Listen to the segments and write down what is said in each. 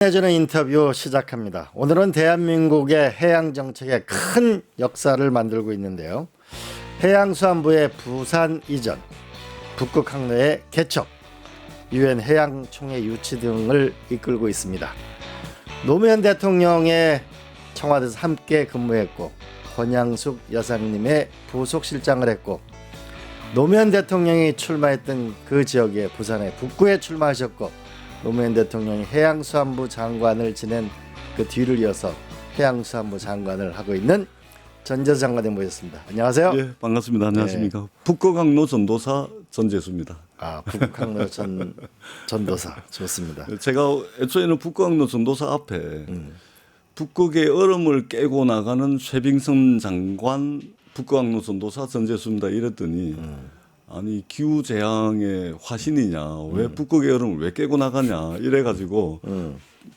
해주는 인터뷰 시작합니다. 오늘은 대한민국의 해양 정책에 큰 역사를 만들고 있는데요. 해양수산부의 부산 이전, 북극 항로의 개척, 유엔 해양총회 유치 등을 이끌고 있습니다. 노무현 대통령의 청와대에서 함께 근무했고 권양숙 여사님의 부속실장을 했고 노무현 대통령이 출마했던 그 지역에 부산의 북구에 출마하셨고 노무현 대통령이 해양수산부 장관을 지낸 그 뒤를 이어서 해양수산부 장관을 하고 있는 전재수 장관님 모셨습니다. 안녕하세요. 예, 반갑습니다. 안녕하십니까. 북극항로 전도사 전재수입니다. 아, 북극항로 전도사 좋습니다. 제가 애초에는 북극항로 전도사 앞에 북극의 얼음을 깨고 나가는 쇠빙선 장관 북극항로 전도사 전재수입니다. 이랬더니 아니 기후 재앙의 화신이냐 왜 북극의 얼음을 왜 깨고 나가냐 이래가지고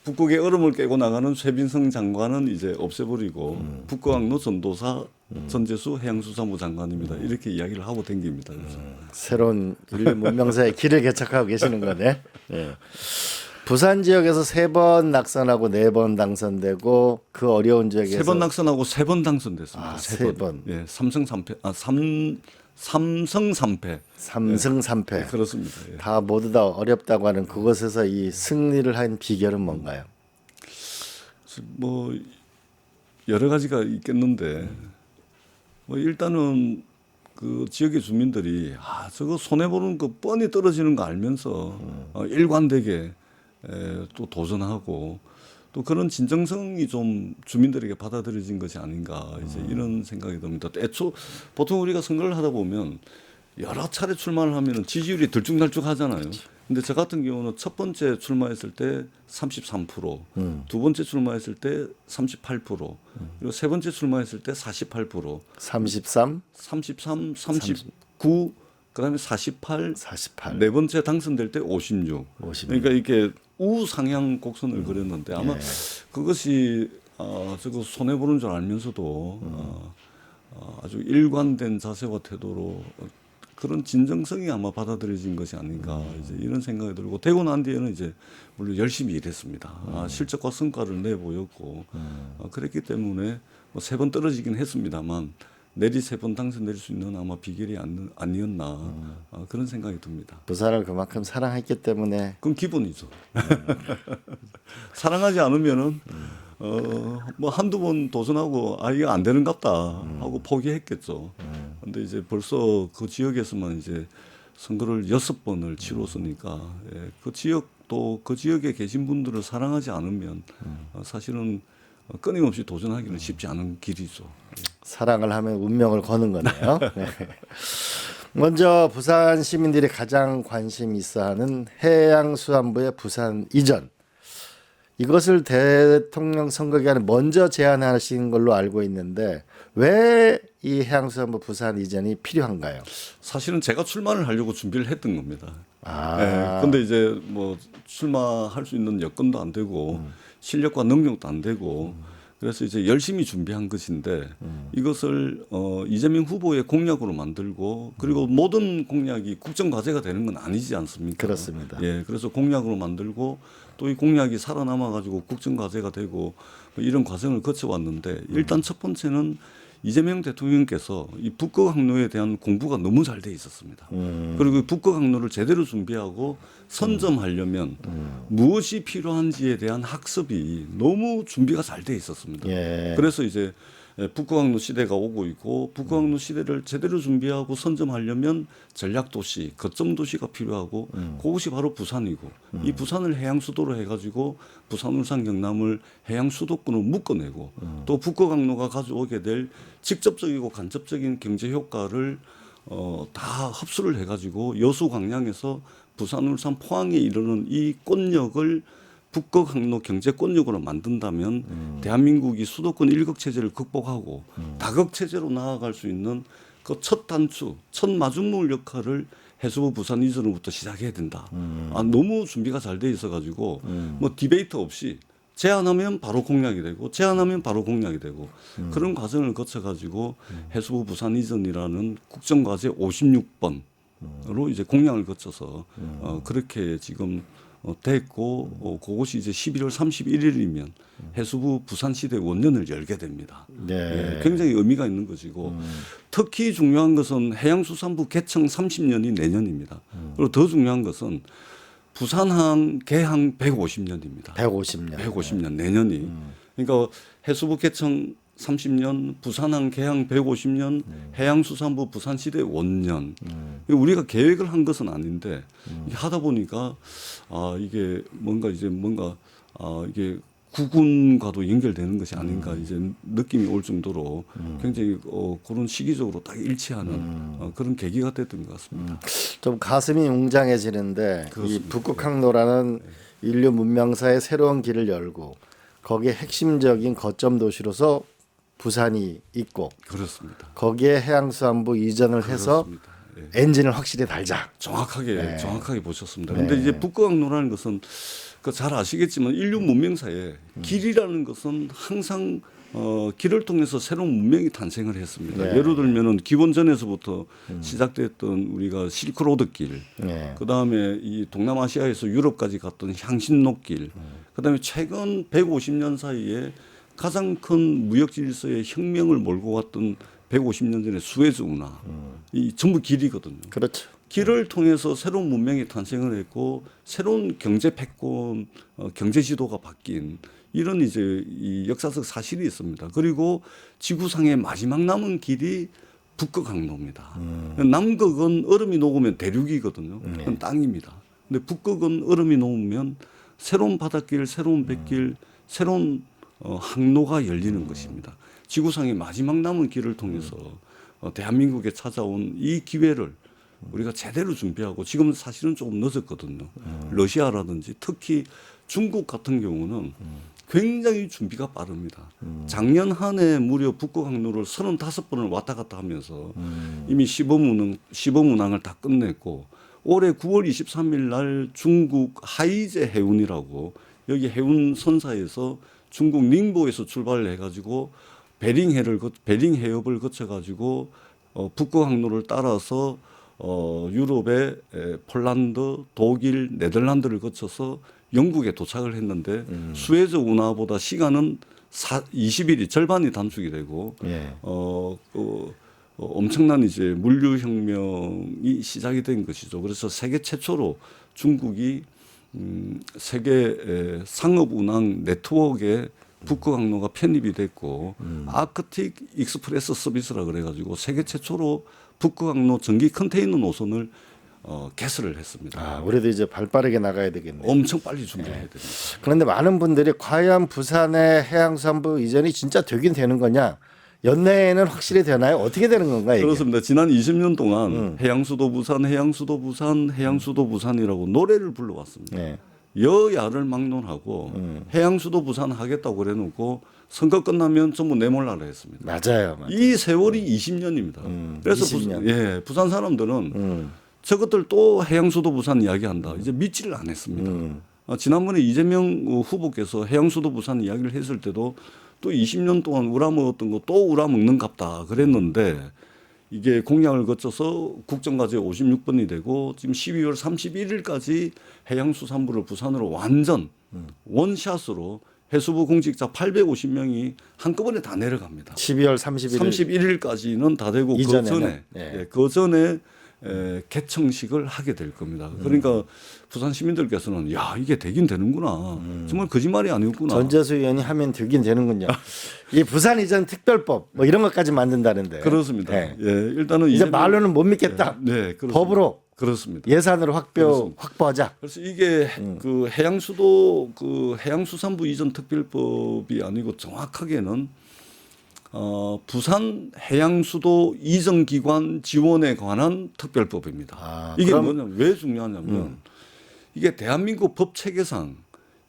북극의 얼음을 깨고 나가는 쇠빙선 장관은 이제 없애버리고 북극항로 전도사 전재수 해양수산부 장관입니다. 이렇게 이야기를 하고 댕깁니다. 새로운 인류 문명사의 길을 개척하고 계시는 거네. 예. 부산 지역에서 3번 낙선하고 4번 당선되고 그 어려운 지역에서 3번 낙선하고 3번 당선됐습니다. 아, 3번. 예, 삼성 3패. 삼성 3패. 삼승 3패. 예, 그렇습니다. 예. 다 모두 다 어렵다고 하는 그곳에서 이 승리를 한 비결은 뭔가요? 뭐 여러 가지가 있겠는데 뭐 일단은 그 지역의 주민들이 저거 손해 보는 거 뻔히 떨어지는 거 알면서 일관되게 또 도전하고 또 그런 진정성이 좀 주민들에게 받아들여진 것이 아닌가 이제 이런 생각이 듭니다. 보통 우리가 선거를 하다 보면 여러 차례 출마를 하면 지지율이 들쭉날쭉하잖아요. 근데 저 같은 경우는 첫 번째 출마했을 때 33%, 두 번째 출마했을 때 38%, 그리고 세 번째 출마했을 때 48%, 33, 39, 그다음에 48, 네 번째 당선될 때 56. 56. 그러니까 이렇게 우상향 곡선을 그렸는데 아마 그것이 저거 손해 보는 줄 알면서도 아주 일관된 자세와 태도로 그런 진정성이 아마 받아들여진 것이 아닌가 이제 이런 생각이 들고 되고 난 뒤에는 이제 물론 열심히 일했습니다. 실적과 성과를 내보였고 그랬기 때문에 뭐 3번 떨어지긴 했습니다만 내리 3번 당선될 수 있는 아마 비결이 아니었나 그런 생각이 듭니다. 부산을 그만큼 사랑했기 때문에 그건 기본이죠. 사랑하지 않으면은 뭐 한두 번 도전하고 이거 안 되는갑다 하고 포기했겠죠. 근데 이제 벌써 그 지역에서만 이제 선거를 6번을 치렀으니까 그 지역도 그 지역에 계신 분들을 사랑하지 않으면 사실은 끊임없이 도전하기는 쉽지 않은 길이죠. 사랑을 하면 운명을 거는 거네요. 네. 먼저 부산 시민들이 가장 관심 있어하는 해양수산부의 부산 이전. 이것을 대통령 선거 기간에 먼저 제안하신 걸로 알고 있는데 왜 이 해양수산부 부산 이전이 필요한가요? 사실은 제가 출마를 하려고 준비를 했던 겁니다. 아, 근데 이제 뭐 출마할 수 있는 여건도 안 되고 실력과 능력도 안 되고 그래서 이제 열심히 준비한 것인데 이것을 이재명 후보의 공약으로 만들고 그리고 모든 공약이 국정 과제가 되는 건 아니지 않습니까? 그렇습니다. 예, 그래서 공약으로 만들고 또 이 공약이 살아남아 가지고 국정 과제가 되고 뭐 이런 과정을 거쳐왔는데 일단 첫 번째는 이재명 대통령께서 이 북극 항로에 대한 공부가 너무 잘 돼 있었습니다. 그리고 북극 항로를 제대로 준비하고 선점하려면 무엇이 필요한지에 대한 학습이 너무 준비가 잘 돼 있었습니다. 예. 그래서 이제 북극 항로 시대가 오고 있고 북극 항로 시대를 제대로 준비하고 선점하려면 전략 도시, 거점 도시가 필요하고 그것이 바로 부산이고 이 부산을 해양 수도로 해가지고 부산, 울산, 경남을 해양 수도권으로 묶어내고 또 북극 항로가 가져오게 될 직접적이고 간접적인 경제 효과를 다 흡수를 해가지고 여수, 광양에서 부산, 울산, 포항에 이르는 이 권역을 북극 항로 경제권력으로 만든다면 대한민국이 수도권 일극 체제를 극복하고 다극 체제로 나아갈 수 있는 그 첫 단추, 첫 마중물 역할을 해수부 부산 이전부터 시작해야 된다. 너무 준비가 잘 돼 있어가지고 뭐 디베이트 없이 제안하면 바로 공약이 되고 제안하면 바로 공약이 되고 그런 과정을 거쳐가지고 해수부 부산 이전이라는 국정과제 56번으로 이제 공약을 거쳐서 그렇게 지금 됐고 그것이 이제 11월 31일이면 해수부 부산시대 원년을 열게 됩니다. 네. 예, 굉장히 의미가 있는 것이고 특히 중요한 것은 해양수산부 개청 30년이 내년입니다. 그리고 더 중요한 것은 부산항 개항 150년입니다. 150년. 150년 내년이. 그러니까 해수부 개청 30년, 부산항 개항 150년, 해양수산부 부산시대 원년. 우리가 계획을 한 것은 아닌데 이게 하다 보니까 이게 뭔가 이게 구군과도 연결되는 것이 아닌가 이제 느낌이 올 정도로 굉장히 그런 시기적으로 딱 일치하는 그런 계기가 됐던 것 같습니다. 좀 가슴이 웅장해지는데 이 북극항로라는 인류 문명사의 새로운 길을 열고 거기에 핵심적인 거점 도시로서 부산이 있고 그렇습니다. 거기에 해양수산부 이전을 해서 그렇습니다. 예. 엔진을 확실히 달자. 정확하게 보셨습니다. 그런데 이제 북극항로라는 것은 잘 아시겠지만 인류 문명사에 길이라는 것은 항상 길을 통해서 새로운 문명이 탄생을 했습니다. 네. 예를 들면은 기원전에서부터 시작됐던 우리가 실크로드 길, 네. 그다음에 이 동남아시아에서 유럽까지 갔던 향신록길, 그다음에 최근 150년 사이에 가장 큰 무역 질서의 혁명을 몰고 왔던 150년 전에 수에즈 운하, 이 전부 길이거든요. 그렇죠. 길을 통해서 새로운 문명이 탄생을 했고 새로운 경제 패권, 경제 지도가 바뀐 이런 이제 이 역사적 사실이 있습니다. 그리고 지구상의 마지막 남은 길이 북극항로입니다. 남극은 얼음이 녹으면 대륙이거든요. 그건 땅입니다. 근데 북극은 얼음이 녹으면 새로운 바닷길, 새로운 뱃길, 새로운 항로가 열리는 것입니다. 지구상의 마지막 남은 길을 통해서 대한민국에 찾아온 이 기회를 우리가 제대로 준비하고 지금 사실은 조금 늦었거든요. 러시아라든지 특히 중국 같은 경우는 굉장히 준비가 빠릅니다. 작년 한 해 무려 북극항로를 35번을 왔다 갔다 하면서 이미 시범운항을 다 끝냈고 올해 9월 23일 날 중국 하이제 해운이라고 여기 해운 선사에서 중국 닝보에서 출발을 해가지고 베링 해협을 거쳐가지고 북극항로를 따라서 유럽의 폴란드, 독일, 네덜란드를 거쳐서 영국에 도착을 했는데 수에즈 운하보다 시간은 20일이 절반이 단축이 되고 예. 엄청난 이제 물류혁명이 시작이 된 것이죠. 그래서 세계 최초로 중국이 세계 상업운항 네트워크에 북극항로가 편입이 됐고 아크틱 익스프레스 서비스라 그래가지고 세계 최초로 북극항로 전기 컨테이너 노선을 개설을 했습니다. 우리도 이제 발빠르게 나가야 되겠네요. 엄청 빨리 준비해야 됩니다. 그런데 많은 분들이 과연 부산의 해양수산부 이전이 진짜 되긴 되는 거냐? 연내에는 확실히 되나요? 어떻게 되는 건가요? 이게? 그렇습니다. 지난 20년 동안 해양수도 부산, 해양수도 부산, 해양수도 부산이라고 노래를 불러왔습니다. 네. 여야를 막론하고 해양수도 부산 하겠다고 그래놓고 선거 끝나면 전부 내몰라라 했습니다. 맞아요. 이 세월이 20년입니다. 그래서 20년. 부산 사람들은 저것들 또 해양수도 부산 이야기한다. 이제 믿지를 않았습니다. 지난번에 이재명 후보께서 해양수도 부산 이야기를 했을 때도 또 20년 동안 우라먹었던 거 또 우라먹는갑다 그랬는데 이게 공약을 거쳐서 국정과제 56번이 되고 지금 12월 31일까지 해양수산부를 부산으로 완전 원샷으로 해수부 공직자 850명이 한꺼번에 다 내려갑니다. 12월 31일 31일까지는 다 되고 그 전에 개청식을 하게 될 겁니다. 그러니까 부산 시민들께서는 야 이게 되긴 되는구나. 정말 거짓말이 아니었구나. 전재수 의원이 하면 되긴 되는군요. 이 부산 이전 특별법 뭐 이런 것까지 만든다는데. 그렇습니다. 네. 예, 일단은 이제 말로는 못 믿겠다. 네, 법으로 그렇습니다. 예산으로 확보하자. 그래서 이게 그 해양수산부 이전 특별법이 아니고 정확하게는 부산 해양수도 이전기관 지원에 관한 특별법입니다. 이게 뭐냐면 왜 중요하냐면 이게 대한민국 법 체계상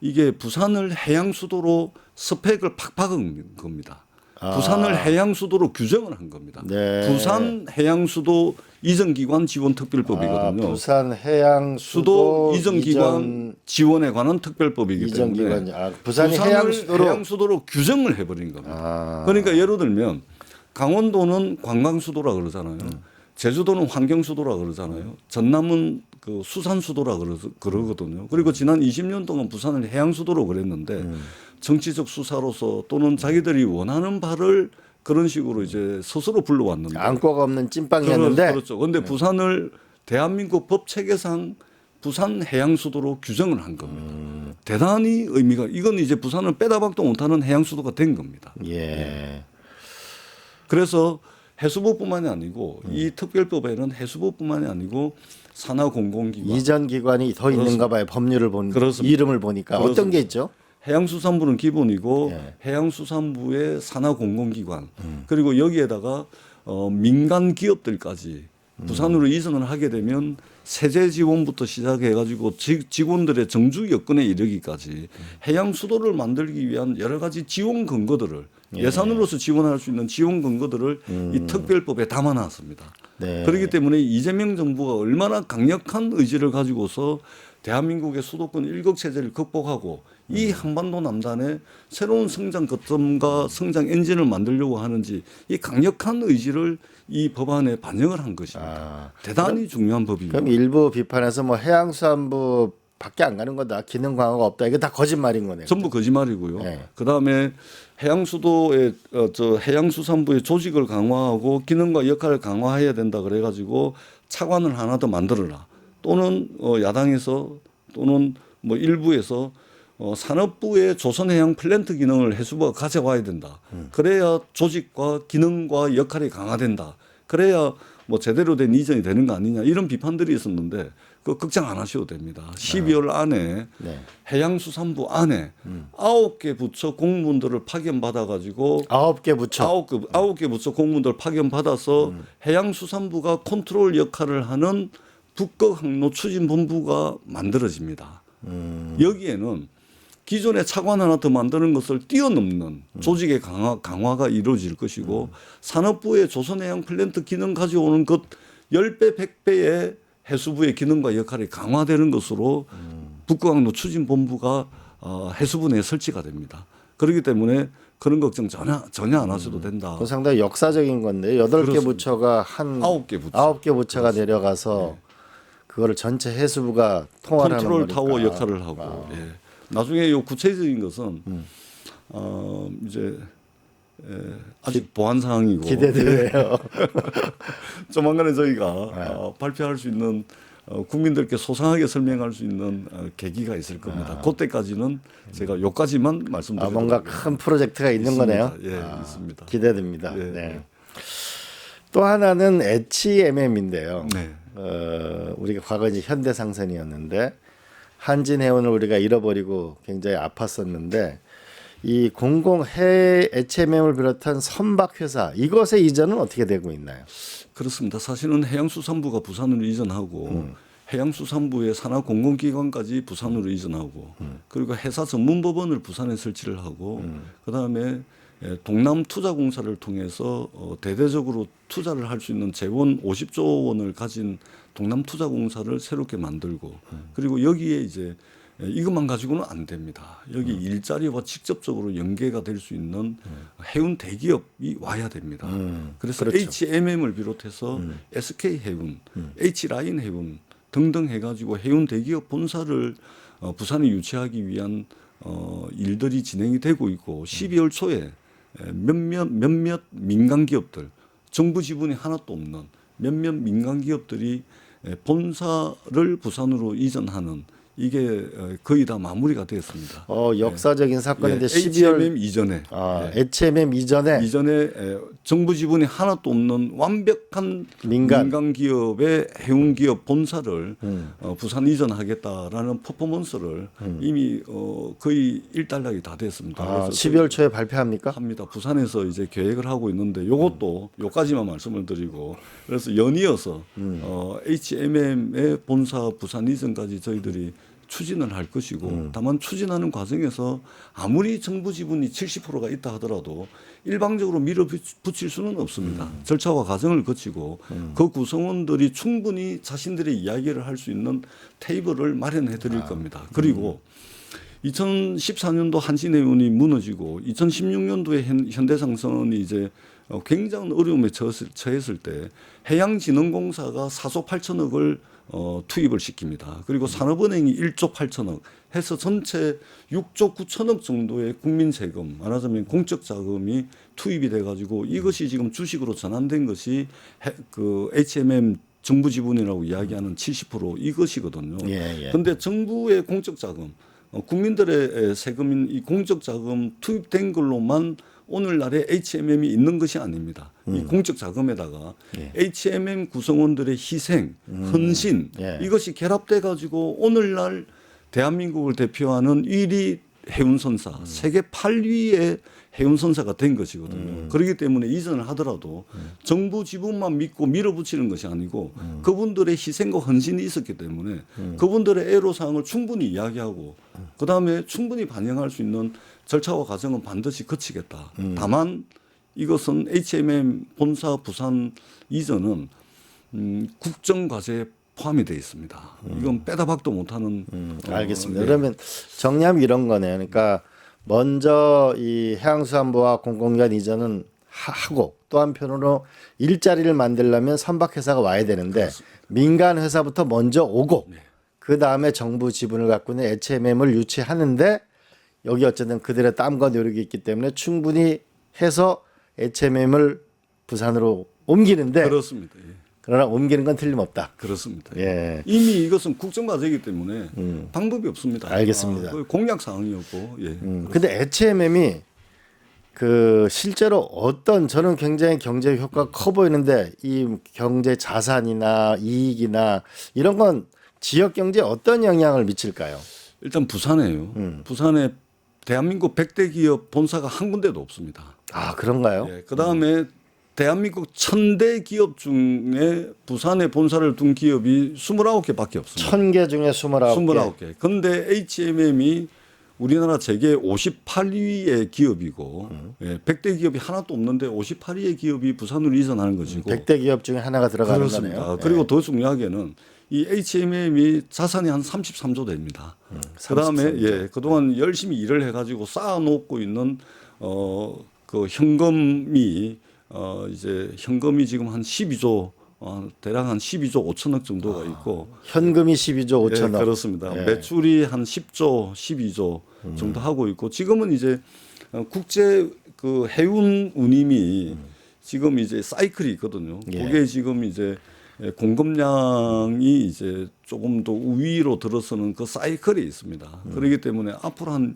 이게 부산을 해양수도로 스펙을 팍팍 한 겁니다. 부산을 해양수도로 규정을 한 겁니다. 네. 부산 해양수도 이전기관 지원 특별법이거든요. 부산 해양수도 이전기관 지원에 관한 특별법이기 때문에 부산이 해양수도로 규정을 해버린 겁니다. 그러니까 예를 들면 강원도는 관광수도라 그러잖아요. 제주도는 환경수도라 그러잖아요. 전남은 그 수산 수도라 그러거든요. 그리고 지난 20년 동안 부산을 해양 수도로 그랬는데 정치적 수사로서 또는 자기들이 원하는 바를 그런 식으로 이제 스스로 불러왔는데 안과가 없는 찐빵이었는데 그렇죠. 그런데 부산을 대한민국 법 체계상 부산 해양 수도로 규정을 한 겁니다. 대단히 의미가 이건 이제 부산을 빼다 박도 못하는 해양 수도가 된 겁니다. 예. 그래서 해수부뿐만이 아니고 이 특별법에는 해수부뿐만이 아니고 산하공공기관 이전 기관이 더 있는가 봐요. 법률을 그렇습니다. 이름을 보니까 어떤 그렇습니다. 게 있죠? 해양수산부는 기본이고 예. 해양수산부의 산하공공기관 그리고 여기에다가 민간 기업들까지 부산으로 이전을 하게 되면 세제 지원부터 시작해가지고 직원들의 정주 여건에 이르기까지 해양 수도를 만들기 위한 여러 가지 지원 근거들을 예산으로서 지원할 수 있는 지원 근거들을 이 특별법에 담아놨습니다. 네. 그렇기 때문에 이재명 정부가 얼마나 강력한 의지를 가지고서 대한민국의 수도권 일극 체제를 극복하고 이 한반도 남단에 새로운 성장 거점과 성장 엔진을 만들려고 하는지 이 강력한 의지를 이 법안에 반영을 한 것입니다. 대단히 중요한 법입니다. 그럼 일부 비판에서 뭐 해양수산부 밖에 안 가는 거다. 기능 강화가 없다. 이게 다 거짓말인 거네요. 전부 거짓말이고요. 네. 그다음에 해양수도의 해양수산부의 조직을 강화하고 기능과 역할을 강화해야 된다 그래가지고 차관을 하나 더 만들어라. 또는 야당에서 또는 뭐 일부에서 산업부의 조선해양 플랜트 기능을 해수부가 가져와야 된다. 그래야 조직과 기능과 역할이 강화된다. 그래야 뭐 제대로 된 이전이 되는 거 아니냐 이런 비판들이 있었는데 그 걱정 안 하셔도 됩니다. 12월 안에 네. 해양수산부 안에 9개 부처 공무원들을 파견받아 가지고 9개 부처. 9개 부처 공무원들 파견받아서 해양수산부가 컨트롤 역할을 하는 북극항로추진본부가 만들어집니다. 여기에는 기존의 차관 하나 더 만드는 것을 뛰어넘는 조직의 강화가 이루어질 것이고 산업부의 조선해양 플랜트 기능 가져오는 것 10배, 100배의 해수부의 기능과 역할이 강화되는 것으로 북극항로추진본부가 해수부 내에 설치가 됩니다. 그렇기 때문에 그런 걱정 전혀 안 하셔도 된다. 그 상당히 역사적인 건데 8개 그렇습니다. 부처가 한 9개 부처. 9개 부처가 내려가서 그거를 전체 해수부가 통화를 하는 컨트롤 거니까. 타워 역할을 하고 예. 나중에 요 구체적인 것은 이제 아직 보안 사항이고 기대돼요. 조만간에 저희가 발표할 수 있는 국민들께 소상하게 설명할 수 있는 계기가 있을 겁니다. 그때까지는 제가 요까지만 말씀드리도록 뭔가 큰 프로젝트가 있는 있습니다. 거네요. 예, 있습니다. 기대됩니다. 예, 네. 또 하나는 HMM인데요. 네. 우리가 과거 이제 현대상선이었는데 한진해운을 우리가 잃어버리고 굉장히 아팠었는데 이 공공해 HMM을 비롯한 선박회사 이것의 이전은 어떻게 되고 있나요? 그렇습니다. 사실은 해양수산부가 부산으로 이전하고 해양수산부의 산하공공기관까지 부산으로 이전하고 그리고 회사 전문법원을 부산에 설치를 하고 그다음에 동남투자공사를 통해서 대대적으로 투자를 할 수 있는 재원 50조 원을 가진 동남투자공사를 새롭게 만들고 그리고 여기에 이제 이것만 가지고는 안 됩니다. 여기 일자리와 직접적으로 연계가 될 수 있는 해운 대기업이 와야 됩니다. 그래서 그렇죠. HMM을 비롯해서 SK해운, H라인해운 등등 해가지고 해운 대기업 본사를 부산에 유치하기 위한 일들이 진행이 되고 있고 12월 초에 몇몇 민간 기업들 정부 지분이 하나도 없는 몇몇 민간 기업들이 본사를 부산으로 이전하는 이게 거의 다 마무리가 되었습니다. 역사적인 사건인데 12월 HMM 이전에 HMM 이전에 정부 지분이 하나도 없는 완벽한 민간 기업의 해운 기업 본사를 부산 이전하겠다라는 퍼포먼스를 이미 거의 일단락이 다 됐습니다. 그래서 12월 초에 발표합니까? 합니다. 부산에서 이제 계획을 하고 있는데 요것도 요까지만 말씀을 드리고 그래서 연이어서 HMM의 본사 부산 이전까지 저희들이 추진을 할 것이고 다만 추진하는 과정에서 아무리 정부 지분이 70%가 있다 하더라도 일방적으로 밀어붙일 수는 없습니다. 절차와 과정을 거치고 그 구성원들이 충분히 자신들의 이야기를 할 수 있는 테이블을 마련해 드릴 겁니다. 그리고 2014년도 한진해운이 무너지고 2016년도에 현대상선이 이제 굉장한 어려움에 처했을 때 해양진흥공사가 4조 8천억을 투입을 시킵니다. 그리고 산업은행이 1조 8천억 해서 전체 6조 9천억 정도의 국민 세금, 말하자면 공적 자금이 투입이 돼가지고 이것이 지금 주식으로 전환된 것이 그 HMM 정부 지분이라고 이야기하는 70% 이것이거든요. 그런데 예. 정부의 공적 자금, 국민들의 세금인 이 공적 자금 투입된 걸로만 오늘날에 HMM이 있는 것이 아닙니다. 이 공적 자금에다가 HMM 구성원들의 희생, 헌신 예. 이것이 결합돼 가지고 오늘날 대한민국을 대표하는 1위 해운선사, 세계 8위의 해운선사가 된 것이거든요. 그렇기 때문에 이전을 하더라도 정부 지분만 믿고 밀어붙이는 것이 아니고 그분들의 희생과 헌신이 있었기 때문에 그분들의 애로사항을 충분히 이야기하고 그다음에 충분히 반영할 수 있는 절차와 과정은 반드시 거치겠다. 다만 이것은 HMM 본사 부산 이전은 국정과제에 포함이 되어 있습니다. 이건 빼다 박도 못하는. 알겠습니다. 그러면 정리하면 이런 거네요. 그러니까 먼저 이 해양수산부와 공공기관 이전은 하고 또 한편으로 일자리를 만들려면 선박회사가 와야 되는데 민간 회사부터 먼저 오고 그 다음에 정부 지분을 갖고 있는 HMM을 유치하는데 여기 어쨌든 그들의 땀과 노력이 있기 때문에 충분히 해서 HMM을 부산으로 옮기는데 그렇습니다. 예. 그러나 옮기는 건 틀림없다. 그렇습니다. 예. 이미 이것은 국정과제이기 때문에 방법이 없습니다. 알겠습니다. 그 공약 사항이었고. 예. 근데 HMM이 그 실제로 어떤 저는 굉장히 경제 효과가 커 보이는데 이 경제 자산이나 이익이나 이런 건 지역 경제에 어떤 영향을 미칠까요? 일단 부산에요. 부산에 대한민국 100대 기업 본사가 한 군데도 없습니다. 아, 그런가요? 예. 그다음에 대한민국 1000대 기업 중에 부산에 본사를 둔 기업이 29개밖에 없습니다. 1000개 중에 29개. 29개. 근데 HMM이 우리나라 재계 58위의 기업이고 100대 기업이 하나도 없는데 58위의 기업이 부산으로 이전하는 것이고 100대 기업 중에 하나가 들어가는 그렇습니다. 거네요. 그리고 더 중요하게는 이 HMM이 자산이 한 33조 됩니다. 그다음에 예, 그동안 열심히 일을 해가지고 쌓아놓고 있는 그 현금이 이제 현금이 지금 한 12조 대략 한 12조 5천억 정도가 있고 현금이 12조 5천억. 예, 그렇습니다. 예. 매출이 한 10조, 12조 정도 하고 있고 지금은 이제 국제 그 해운 운임이 지금 이제 사이클이 있거든요. 예. 그게 지금 이제 공급량이 이제 조금 더 우위로 들어서는 그 사이클이 있습니다. 그렇기 때문에 앞으로 한 2,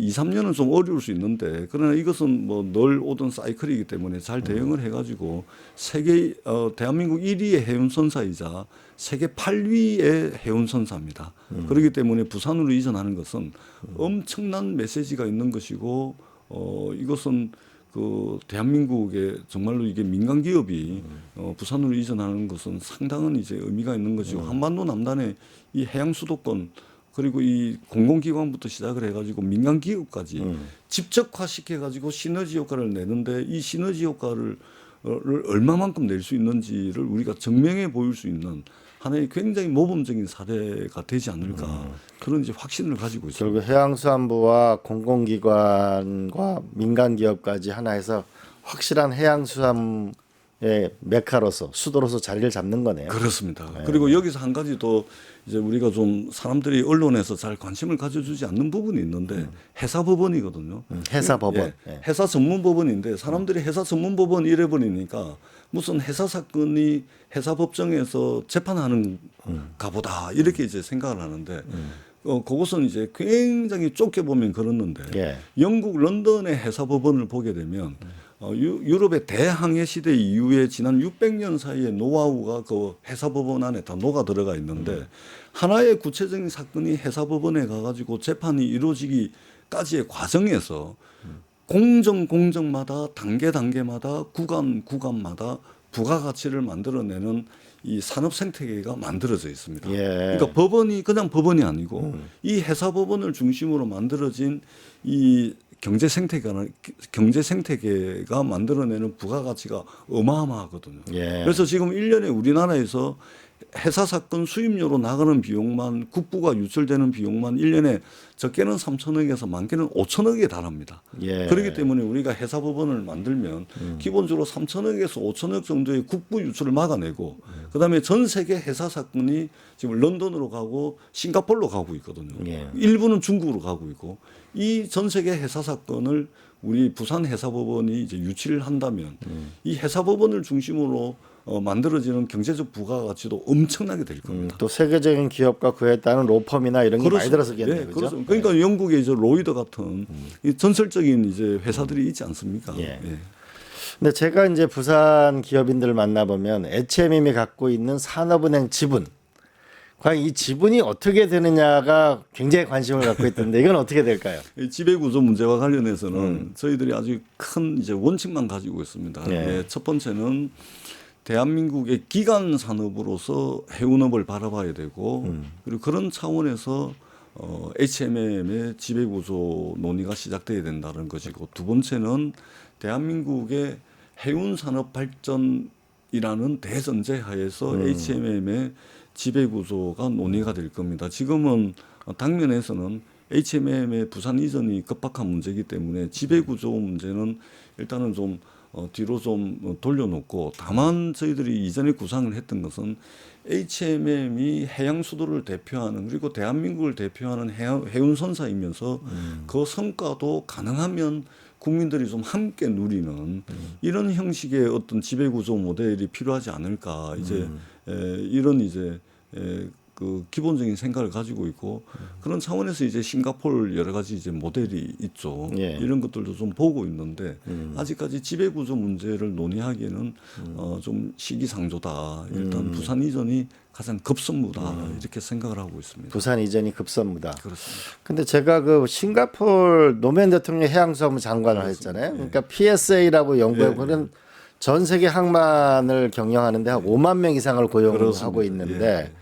3년은 좀 어려울 수 있는데 그러나 이것은 뭐 늘 오던 사이클이기 때문에 잘 대응을 해가지고 세계 대한민국 1위의 해운선사이자 세계 8위의 해운선사입니다. 그렇기 때문에 부산으로 이전하는 것은 엄청난 메시지가 있는 것이고 이것은 그 대한민국에 정말로 이게 민간 기업이 부산으로 이전하는 것은 상당한 이제 의미가 있는 것이고 한반도 남단에 이 해양 수도권 그리고 이 공공기관부터 시작을 해가지고 민간 기업까지 집적화시켜 가지고 시너지 효과를 내는데 이 시너지 효과를 얼마만큼 낼 수 있는지를 우리가 증명해 보일 수 있는 하나의 굉장히 모범적인 사례가 되지 않을까 그런 이제 확신을 가지고 있습니다. 결국 해양수산부와 공공기관과 민간기업까지 하나해서 확실한 해양수산의 메카로서 수도로서 자리를 잡는 거네요. 그렇습니다. 그리고 여기서 한 가지 더 이제 우리가 좀 사람들이 언론에서 잘 관심을 가져주지 않는 부분이 있는데 해사법원이거든요. 해사법원. 예, 해사 전문법원인데 사람들이 해사 전문법원 이래버리니까 무슨 해사 사건이 해사법정에서 재판하는가 보다 이렇게 이제 생각을 하는데 그것은 이제 굉장히 좁게 보면 그렇는데 예. 영국 런던의 해사법원을 보게 되면 유럽의 대항해 시대 이후에 지난 600년 사이의 노하우가 그 해사법원 안에 다 녹아 들어가 있는데 하나의 구체적인 사건이 해사법원에 가가지고 재판이 이루어지기까지의 과정에서 공정마다 단계마다 구간마다 부가가치를 만들어내는 이 산업 생태계가 만들어져 있습니다. 예. 그러니까 법원이 그냥 법원이 아니고 이 해사법원을 중심으로 만들어진 이 경제 생태계가 만들어내는 부가가치가 어마어마하거든요. 예. 그래서 지금 1년에 우리나라에서 회사 사건 수임료로 나가는 비용만 국부가 유출되는 비용만 1년에 적게는 3천억에서 많게는 5천억에 달합니다. 예. 그렇기 때문에 우리가 회사법원을 만들면 기본적으로 3천억에서 5천억 정도의 국부 유출을 막아내고 그다음에 전 세계 회사 사건이 지금 런던으로 가고 싱가포르로 가고 있거든요. 예. 일부는 중국으로 가고 있고 이 전 세계 회사 사건을 우리 부산 회사법원이 이제 유치를 한다면 이 회사법원을 중심으로 만들어지는 경제적 부가가치도 엄청나게 될 겁니다. 또 세계적인 기업과 그에 따른 로펌이나 이런 게 많이 들어서겠네요. 예, 그죠? 그렇습니다. 그러니까 영국의 이제 로이드 같은 이 전설적인 이제 회사들이 있지 않습니까? 예. 예. 근데 제가 이제 부산 기업인들을 만나보면 HMM이 갖고 있는 산업은행 지분, 과연 이 지분이 어떻게 되느냐가 굉장히 관심을 갖고 있던데 이건 어떻게 될까요? 이 지배구조 문제와 관련해서는 저희들이 아주 큰 이제 원칙만 가지고 있습니다. 예. 예, 첫 번째는 대한민국의 기간 산업으로서 해운업을 바라봐야 되고 그리고 그런 차원에서 HMM의 지배구조 논의가 시작돼야 된다는 것이고 두 번째는 대한민국의 해운 산업 발전이라는 대전제 하에서 HMM의 지배구조가 논의가 될 겁니다. 지금은 당면에서는 HMM의 부산 이전이 급박한 문제이기 때문에 지배구조 문제는 일단은 좀 뒤로 좀 돌려놓고 다만 저희들이 이전에 구상을 했던 것은 HMM이 해양 수도를 대표하는 그리고 대한민국을 대표하는 해운 선사이면서 그 성과도 가능하면 국민들이 좀 함께 누리는 이런 형식의 어떤 지배구조 모델이 필요하지 않을까 이제 이런 이제 그 기본적인 생각을 가지고 있고 그런 차원에서 이제 싱가포르 여러 가지 이제 모델이 있죠. 예. 이런 것들도 좀 보고 있는데 아직까지 지배구조 문제를 논의하기에는 좀 시기상조다. 일단 부산 이전이 가장 급선무다 이렇게 생각을 하고 있습니다. 부산 이전이 급선무다. 그렇습니다. 근데 제가 그 싱가포르 노무현 대통령 해양수산부 장관을 했잖아요. 그러니까 PSA라고 연구해 보는 전 세계 항만을 경영하는데 한 5만 명 이상을 고용하고 그렇습니다. 있는데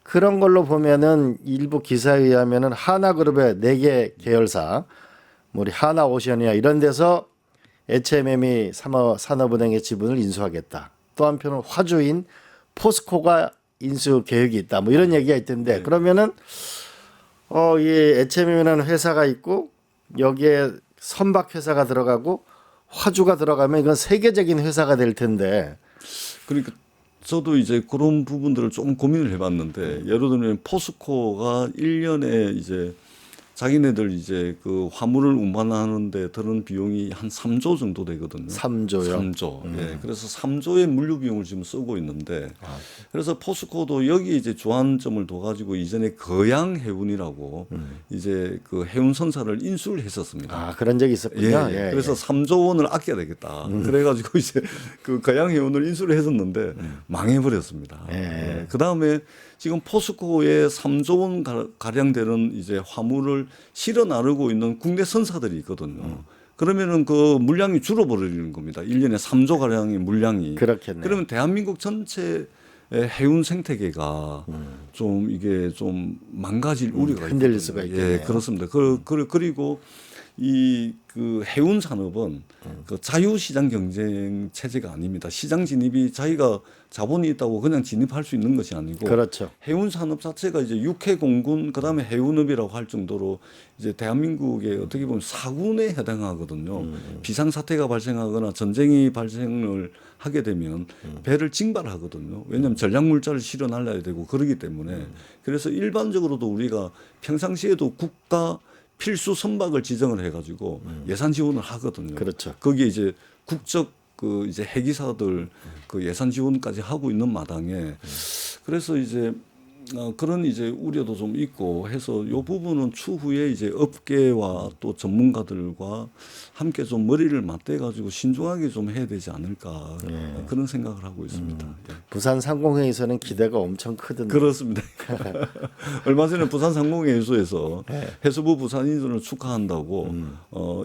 그런 걸로 보면은 일부 기사에 의하면은 하나그룹의 4개 계열사, 뭐 우리 하나오션이나 이런 데서 HMM이 산업은행의 지분을 인수하겠다. 또 한편은 화주인 포스코가 인수 계획이 있다. 뭐 이런 얘기가 있던데 그러면은 이 HMM이라는 회사가 있고 여기에 선박 회사가 들어가고 화주가 들어가면 이건 세계적인 회사가 될 텐데. 그러니까 저도 이제 그런 부분들을 좀 고민을 해봤는데 예를 들면 포스코가 1년에 이제 자기네들 이제 그 화물을 운반하는데 드는 비용이 한 3조 정도 되거든요. 3조요. 3조. 예. 그래서 3조의 물류 비용을 지금 쓰고 있는데 그래서 포스코도 여기 이제 주안점을 둬가지고 이전에 거양 해운이라고 이제 그 해운 선사를 인수를 했었습니다. 아, 그런 적이 있었군요. 예, 예. 그래서 3조 원을 아껴야 되겠다. 그래가지고 이제 그 거양 해운을 인수를 했었는데 망해버렸습니다. 예. 그 다음에 지금 포스코에 3조 원 가량 되는 이제 화물을 실어 나르고 있는 국내 선사들이 있거든요. 그러면은 그 물량이 줄어버리는 겁니다. 1년에 3조 가량의 물량이. 그렇겠네요. 그러면 대한민국 전체 해운 생태계가 좀 이게 좀 망가질 우려가 흔들릴 있거든요. 수가 있겠네요. 예, 그렇습니다. 그리고 이 그 해운 산업은 그 자유시장 경쟁 체제가 아닙니다. 시장 진입이 자기가 자본이 있다고 그냥 진입할 수 있는 것이 아니고 그렇죠. 해운 산업 자체가 이제 육해 공군 그다음에 해운업이라고 할 정도로 이제 대한민국의 어떻게 보면 사군에 해당하거든요. 비상 사태가 발생하거나 전쟁이 발생을 하게 되면 배를 징발하거든요. 왜냐하면 전략 물자를 실어 날라야 되고 그러기 때문에 그래서 일반적으로도 우리가 평상시에도 국가 필수 선박을 지정을 해가지고 예산 지원을 하거든요. 그렇죠. 거기에 이제 국적 그 이제 해기사들 그 예산 지원까지 하고 있는 마당에 그래서 이제 그런 이제 우려도 좀 있고 해서 이 부분은 추후에 이제 업계와 또 전문가들과 함께 좀 머리를 맞대 가지고 신중하게 좀 해야 되지 않을까 그런 생각을 하고 있습니다. 예. 부산 상공회의소는 기대가 엄청 크던데. 그렇습니다. 얼마 전에 부산 상공회의소에서 해수부 부산 인선을 축하한다고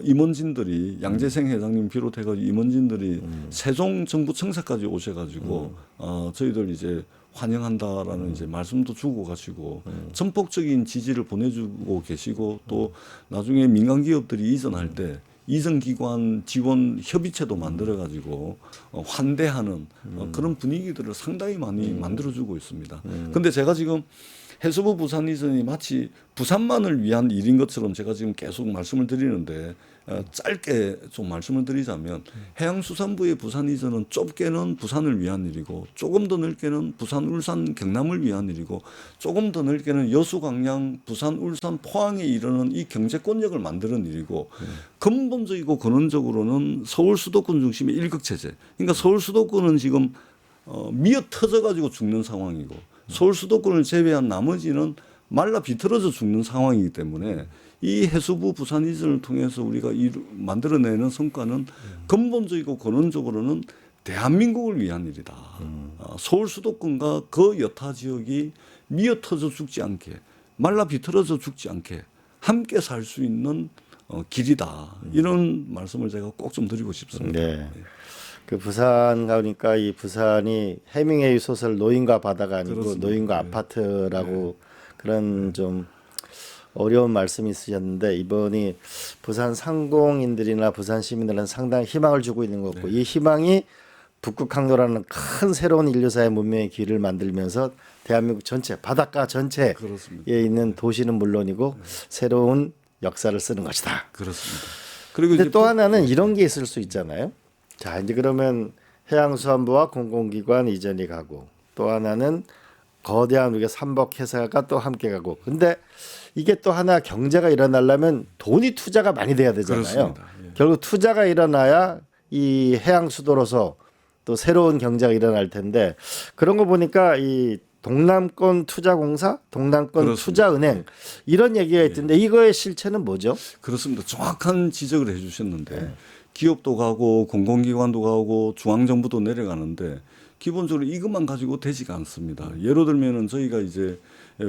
임원진들이 양재생 회장님 비롯해가지고 임원진들이 세종 정부 청사까지 오셔가지고 저희들 이제 환영한다라는 이제 말씀도 주고 가시고 전폭적인 지지를 보내주고 계시고 또 나중에 민간 기업들이 이전할 때 이전기관 지원 협의체도 만들어가지고 환대하는 그런 분위기들을 상당히 많이 만들어주고 있습니다. 그런데 제가 지금 해수부 부산 이전이 마치 부산만을 위한 일인 것처럼 제가 지금 계속 말씀을 드리는데 짧게 좀 말씀을 드리자면 해양수산부의 부산 이전은 좁게는 부산을 위한 일이고 조금 더 넓게는 부산, 울산, 경남을 위한 일이고 조금 더 넓게는 여수, 광양, 부산, 울산, 포항에 이르는 이 경제권력을 만드는 일이고 근본적이고 근원적으로는 서울 수도권 중심의 일극체제. 그러니까 서울 수도권은 지금 미어 터져 가지고 죽는 상황이고 서울 수도권을 제외한 나머지는 말라 비틀어져 죽는 상황이기 때문에 이 해수부 부산 이전을 통해서 우리가 만들어내는 성과는 근본적이고 근원적으로는 대한민국을 위한 일이다. 서울 수도권과 그 여타 지역이 미어 터져 죽지 않게 말라 비틀어져 죽지 않게 함께 살 수 있는 길이다. 이런 말씀을 제가 꼭 좀 드리고 싶습니다. 네. 그 부산 가니까 이 부산이 해밍웨이 소설 노인과 바다가 아니고 그렇습니다. 노인과 아파트라고 그런 좀 어려운 말씀이 있으셨는데 이번이 부산 상공인들이나 부산 시민들은 상당히 희망을 주고 있는 것 같고 이 희망이 북극항로라는 큰 새로운 인류사의 문명의 길을 만들면서 대한민국 전체 바닷가 전체에 그렇습니다. 있는 도시는 물론이고 새로운 역사를 쓰는 것이다. 그렇습니다. 그리고 근데 이제 또 하나는 이런 게 있을 수 있잖아요. 자, 이제 그러면 해양수산부와 공공기관 이전이 가고 또 하나는 거대한 우리가 삼복회사가 또 함께 가고. 근데 이게 또 하나 경제가 일어나려면 돈이 투자가 많이 돼야 되잖아요. 그렇습니다. 예. 결국 투자가 일어나야 이 해양수도로서 또 새로운 경제가 일어날 텐데 그런 거 보니까 이 동남권 투자공사, 동남권 그렇습니다. 투자은행 이런 얘기가 있던데 이거의 실체는 뭐죠? 그렇습니다. 정확한 지적을 해주셨는데 기업도 가고 공공기관도 가고 중앙정부도 내려가는데 기본적으로 이것만 가지고 되지가 않습니다. 예를 들면은 저희가 이제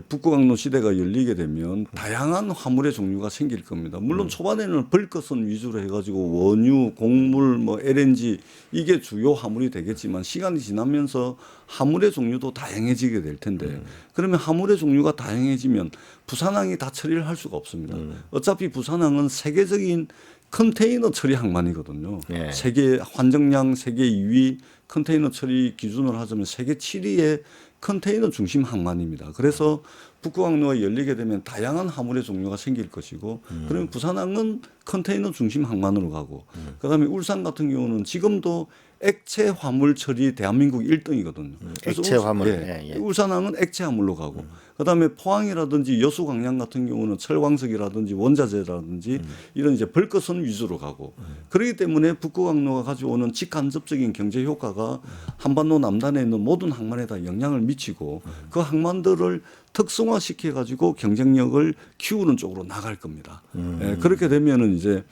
북극항로 시대가 열리게 되면 다양한 화물의 종류가 생길 겁니다. 물론 초반에는 벌거선 위주로 해가지고 원유, 곡물, 뭐 LNG 이게 주요 화물이 되겠지만 시간이 지나면서 화물의 종류도 다양해지게 될 텐데 그러면 화물의 종류가 다양해지면 부산항이 다 처리를 할 수가 없습니다. 어차피 부산항은 세계적인 컨테이너 처리 항만이거든요. 네. 세계 환정량 세계 2위 컨테이너 처리 기준으로 하자면 세계 7위의 컨테이너 중심 항만입니다. 그래서 북극항로가 열리게 되면 다양한 화물의 종류가 생길 것이고 그러면 부산항은 컨테이너 중심 항만으로 가고 그다음에 울산 같은 경우는 지금도 액체 화물 처리 대한민국 1등이거든요. 액체 화물. 예, 울산항은 액체 화물로 가고 그다음에 포항이라든지 여수 광양 같은 경우는 철광석이라든지 원자재라든지 이런 이제 벌거선 위주로 가고 그렇기 때문에 북극항로가 가져오는 직간접적인 경제 효과가 한반도 남단에 있는 모든 항만에다 영향을 미치고 그 항만들을 특성화시켜 가지고 경쟁력을 키우는 쪽으로 나갈 겁니다. 예, 그렇게 되면은 이제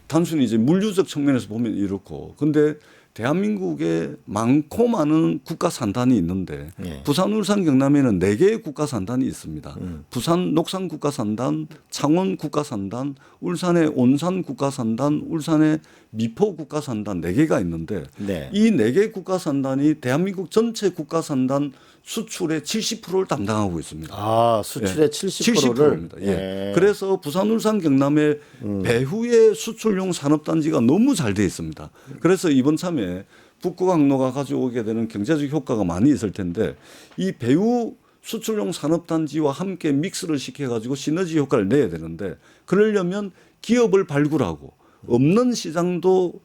단순히 이제 물류적 측면에서 보면 이렇고, 근데 대한민국에 많고 많은 국가 산단이 있는데 부산, 울산, 경남에는 4개의 국가 산단이 있습니다. 부산 녹산 국가 산단, 창원 국가 산단, 울산의 온산 국가 산단, 울산의 미포 국가 산단 4개가 있는데 이 4개 국가 산단이 대한민국 전체 국가 산단 수출의 70%를 담당하고 있습니다. 아, 수출의 70%를 70%입니다. 예. 그래서 부산, 울산, 경남의 배후의 수출용 산업단지가 너무 잘 돼 있습니다. 그래서 이번 참에 북극항로가 가져오게 되는 경제적 효과가 많이 있을 텐데 이 배후 수출용 산업단지와 함께 믹스를 시켜가지고 시너지 효과를 내야 되는데 그러려면 기업을 발굴하고 없는 시장도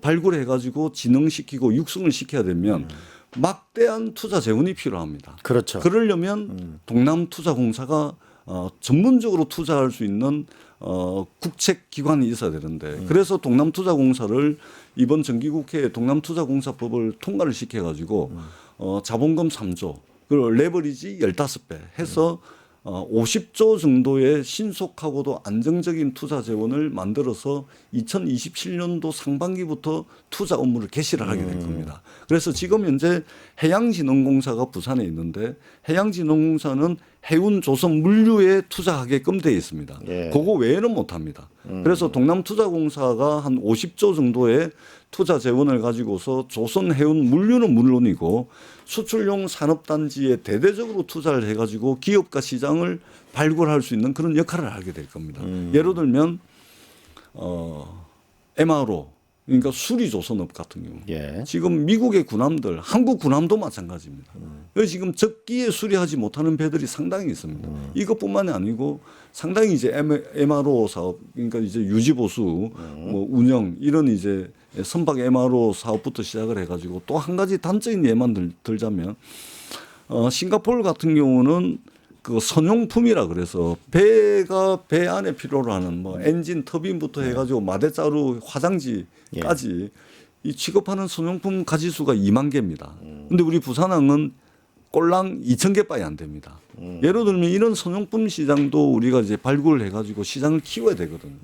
발굴해가지고 진흥시키고 육성을 시켜야 되면 막대한 투자 재원이 필요합니다. 그렇죠. 그러려면 동남투자공사가 전문적으로 투자할 수 있는 국책 기관이 있어야 되는데 그래서 동남투자공사를 이번 정기국회에 동남투자공사법을 통과를 시켜가지고 자본금 3조 그리고 레버리지 15배 해서 50조 정도의 신속하고도 안정적인 투자 재원을 만들어서 2027년도 상반기부터 투자 업무를 개시를 하게 될 겁니다. 그래서 지금 현재 해양진흥공사가 부산에 있는데 해양진흥공사는 해운 조선 물류에 투자하게끔 되어 있습니다. 예. 그거 외에는 못합니다. 그래서 동남투자공사가 한 50조 정도의 투자 재원을 가지고서 조선 해운 물류는 물론이고 수출용 산업단지에 대대적으로 투자를 해가지고 기업과 시장을 발굴할 수 있는 그런 역할을 하게 될 겁니다. 예를 들면 MRO 그러니까 수리조선업 같은 경우 예. 지금 미국의 군함들, 한국 군함도 마찬가지입니다. 여기 지금 적기에 수리하지 못하는 배들이 상당히 있습니다. 이것뿐만이 아니고 상당히 이제 MRO 사업, 그러니까 이제 유지 보수, 뭐 운영 이런 이제 선박 MRO 사업부터 시작을 해가지고 또 한 가지 단적인 예만 들자면 싱가포르 같은 경우는 그 선용품이라 그래서 배가 배 안에 필요로 하는 뭐 엔진 터빈부터 해가지고 마대자루 화장지까지 이 취급하는 선용품 가지수가 2만 개입니다. 근데 우리 부산항은 꼴랑 2천 개밖에 안 됩니다. 예를 들면 이런 선용품 시장도 우리가 이제 발굴을 해가지고 시장을 키워야 되거든요.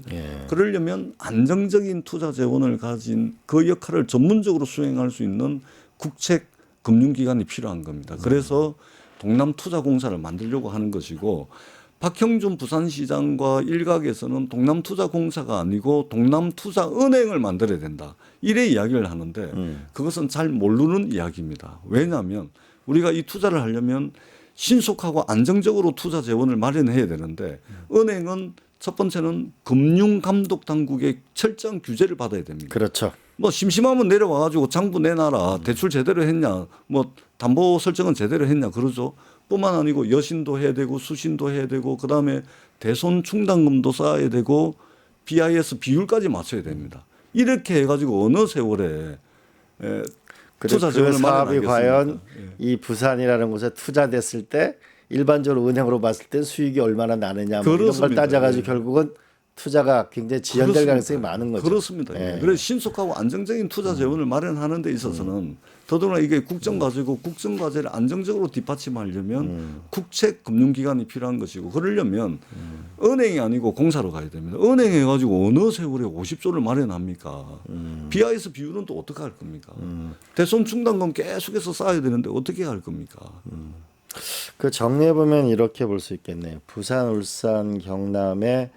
그러려면 안정적인 투자 재원을 가진 그 역할을 전문적으로 수행할 수 있는 국책 금융기관이 필요한 겁니다. 그래서 동남투자공사를 만들려고 하는 것이고 박형준 부산시장과 일각에서는 동남투자공사가 아니고 동남투자은행을 만들어야 된다. 이래 이야기를 하는데 그것은 잘 모르는 이야기입니다. 왜냐하면 우리가 이 투자를 하려면 신속하고 안정적으로 투자 재원을 마련해야 되는데 은행은 첫 번째는 금융감독당국의 철저한 규제를 받아야 됩니다. 그렇죠. 뭐 심심하면 내려와가지고 장부 내놔라. 대출 제대로 했냐. 뭐 담보 설정은 제대로 했냐. 그러죠. 뿐만 아니고 여신도 해야 되고 수신도 해야 되고 그다음에 대손 충당금도 쌓아야 되고 BIS 비율까지 맞춰야 됩니다. 이렇게 해가지고 어느 세월에 투자 그 재원을 사업이 마련하겠습니까? 과연 이 부산이라는 곳에 투자됐을 때 일반적으로 은행으로 봤을 때 수익이 얼마나 나느냐 뭐 이런 걸 그렇습니다. 따져가지고 예. 결국은 투자가 굉장히 지연될 그렇습니다. 가능성이 많은 거죠. 그렇습니다. 예. 그래서 신속하고 안정적인 투자 재원을 마련하는 데 있어서는 더더구나 이게 국정과제고 국정과제를 안정적으로 뒷받침하려면 국책 금융기관이 필요한 것이고 그러려면 은행이 아니고 공사로 가야 됩니다. 은행 해가지고 어느 세월에 50조를 마련합니까? BIS 비율은 또 어떻게 할 겁니까? 대손 충당금 계속해서 쌓아야 되는데 어떻게 할 겁니까? 그 정리해 보면 이렇게 볼 수 있겠네요. 부산, 울산, 경남에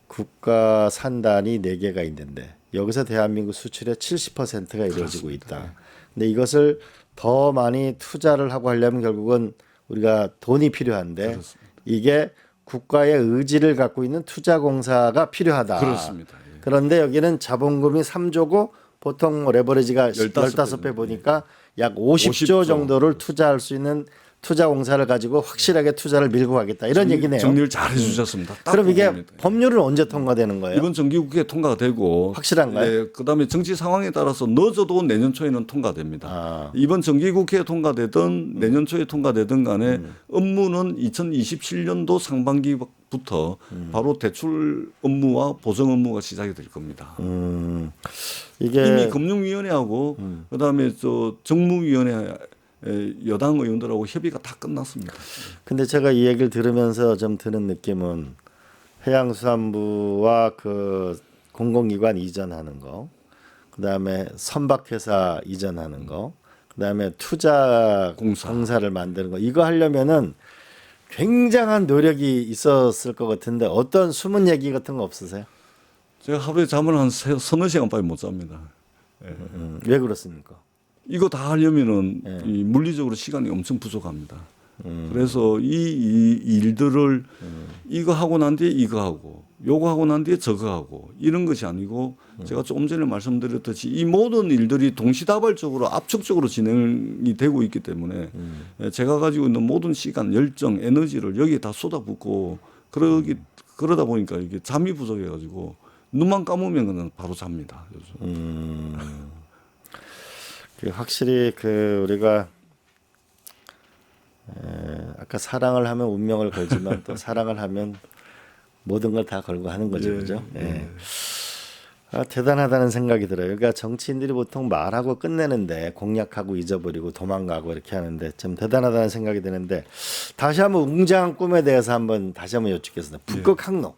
국가 산단이 4개가 있는데 여기서 대한민국 수출의 70%가 이루어지고 있다. 근데 이것을 더 많이 투자를 하고 하려면 결국은 우리가 돈이 필요한데 그렇습니다. 이게 국가의 의지를 갖고 있는 투자공사가 필요하다. 그렇습니다. 예. 그런데 여기는 자본금이 3조고 보통 레버리지가 15배 15배 보니까 약 50조 50조. 정도를 투자할 수 있는 투자공사를 가지고 확실하게 투자를 밀고 가겠다. 이런 얘기네요. 정리를 잘 해주셨습니다. 딱 그럼 이게 그겁니다. 법률은 언제 통과되는 거예요? 이번 정기국회 통과가 되고 확실한가요? 네, 그다음에 정치 상황에 따라서 늦어도 내년 초에는 통과됩니다. 아. 이번 정기국회에 통과되든 내년 초에 통과되든 간에 업무는 2027년도 상반기부터 바로 대출 업무와 보증 업무가 시작이 될 겁니다. 이게 이미 금융위원회하고 그다음에 저 정무위원회 여당 의원들하고 협의가 다 끝났습니다. 근데 제가 이 얘기를 들으면서 좀 드는 느낌은 해양수산부와 그 공공기관 이전하는 거, 그다음에 선박회사 이전하는 거, 그다음에 투자 공사를 만드는 거 이거 하려면은 굉장한 노력이 있었을 것 같은데 어떤 숨은 얘기 같은 거 없으세요? 제가 하루에 잠을 한 서너 시간밖에 못 잡니다. 왜 그렇습니까? 이거 다 하려면은 이 물리적으로 시간이 엄청 부족합니다. 그래서 이 일들을 이거 하고 난 뒤에 이거 하고 요거 하고 난 뒤에 저거 하고 이런 것이 아니고 제가 조금 전에 말씀드렸듯이 이 모든 일들이 동시다발적으로 압축적으로 진행이 되고 있기 때문에 제가 가지고 있는 모든 시간, 열정, 에너지를 여기에 다 쏟아붓고 그러다 보니까 이게 잠이 부족해가지고 눈만 감으면 그냥 바로 잡니다. 요즘. 확실히 그 우리가 아까 사랑을 하면 운명을 걸지만 또 사랑을 하면 모든 걸 다 걸고 하는 거죠, 그죠? 예. 아, 대단하다는 생각이 들어요. 그러니까 정치인들이 보통 말하고 끝내는데 공약하고 잊어버리고 도망가고 이렇게 하는데 좀 대단하다는 생각이 드는데 다시 한번 웅장한 꿈에 대해서 한번 다시 한번 여쭙겠습니다. 북극 항로.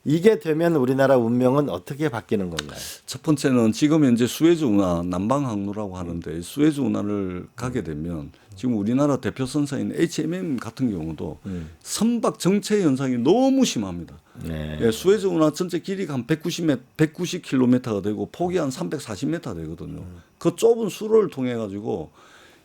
이게 되면 우리나라 운명은 어떻게 바뀌는 건가요? 첫 번째는 지금 현재 수에즈 운하 남방 항로라고 하는데 수에즈 운하를 가게 되면 지금 우리나라 대표 선사인 HMM 같은 경우도 선박 정체 현상이 너무 심합니다. 네. 예, 수에즈 운하 전체 길이가 한 190km가 되고 폭이 한 340m 되거든요. 그 좁은 수로를 통해 가지고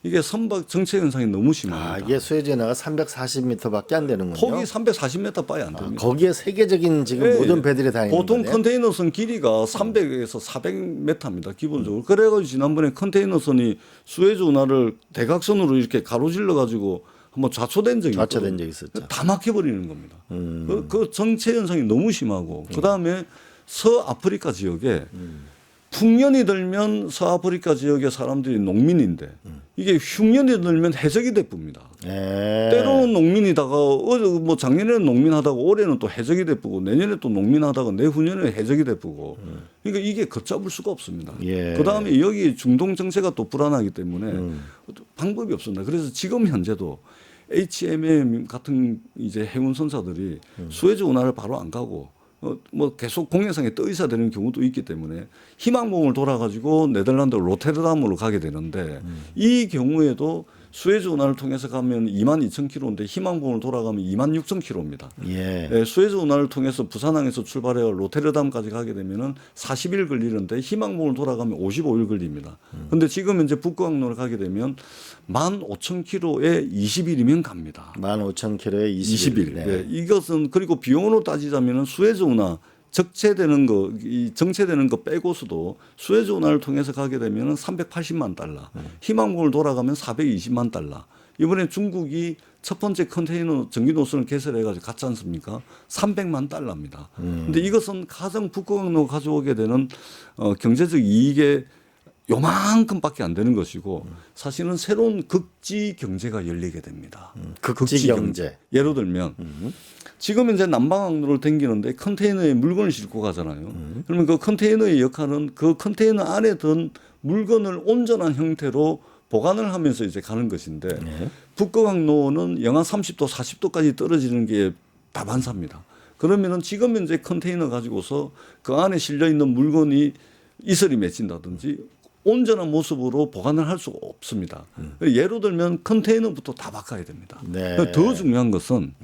이게 선박 정체 현상이 너무 심합니다. 이게 수에즈 운하가 340m밖에 안 되는군요. 폭이 340m 빠이 안 됩니다. 거기에 세계적인 지금 예, 모든 배들이 다니는 보통 거네요. 컨테이너선 길이가 300에서 400m입니다. 기본적으로. 그래가지고 지난번에 컨테이너선이 수에즈 운하를 대각선으로 이렇게 가로질러 가지고 한번 좌초된 적이 좌초된 적이 있었죠. 다 막혀버리는 겁니다. 그 정체 현상이 너무 심하고 그 다음에 서아프리카 지역에 풍년이 들면 서아프리카 지역의 사람들이 농민인데 이게 흉년이 들면 해적이 대쁩니다. 예. 때로는 농민이다가 뭐 작년에는 농민하다가 올해는 또 해적이 대쁘고 내년에 또 농민하다가 내후년에 해적이 대쁘고 그러니까 이게 걷잡을 수가 없습니다. 예. 그다음에 여기 중동 정세가 또 불안하기 때문에 방법이 없습니다. 그래서 지금 현재도 HMM 같은 이제 해운 선사들이 수에즈 운하를 바로 안 가고 뭐 계속 공해상에 떠 있어야 되는 경우도 있기 때문에 희망봉을 돌아가지고 네덜란드 로테르담으로 가게 되는데 이 경우에도 수에즈 운하를 통해서 가면 22,000km인데 희망봉을 돌아가면 26,000km입니다. 예. 네, 수에즈 운하를 통해서 부산항에서 출발해 로테르담까지 가게 되면은 40일 걸리는데 희망봉을 돌아가면 55일 걸립니다. 근데 지금 이제 북극항로를 가게 되면 15,000km에 20일이면 갑니다. 15,000km에 20일. 네. 네. 이것은 그리고 비용으로 따지자면은 수에즈 운하 적체되는 거, 이 정체되는 거 빼고서도 수에즈 운하를 통해서 가게 되면은 380만 달러, 희망봉을 돌아가면 420만 달러. 이번에 중국이 첫 번째 컨테이너 전기 노선을 개설해가지고 갔지 않습니까? 300만 달러입니다. 근데 이것은 가장 북극항로 가져오게 되는 경제적 이익의 요만큼밖에 안 되는 것이고 사실은 새로운 극지 경제가 열리게 됩니다. 극지 경제. 예를 들면 지금 이제 남방항로를 댕기는데 컨테이너에 물건을 싣고 가잖아요. 그러면 그 컨테이너의 역할은 그 컨테이너 안에 든 물건을 온전한 형태로 보관을 하면서 이제 가는 것인데 북극항로는 영하 30도, 40도까지 떨어지는 게 다반사입니다. 그러면은 지금 이제 컨테이너 가지고서 그 안에 실려 있는 물건이 이슬이 맺힌다든지 온전한 모습으로 보관을 할 수가 없습니다. 예를 들면 컨테이너부터 다 바꿔야 됩니다. 네. 더 중요한 것은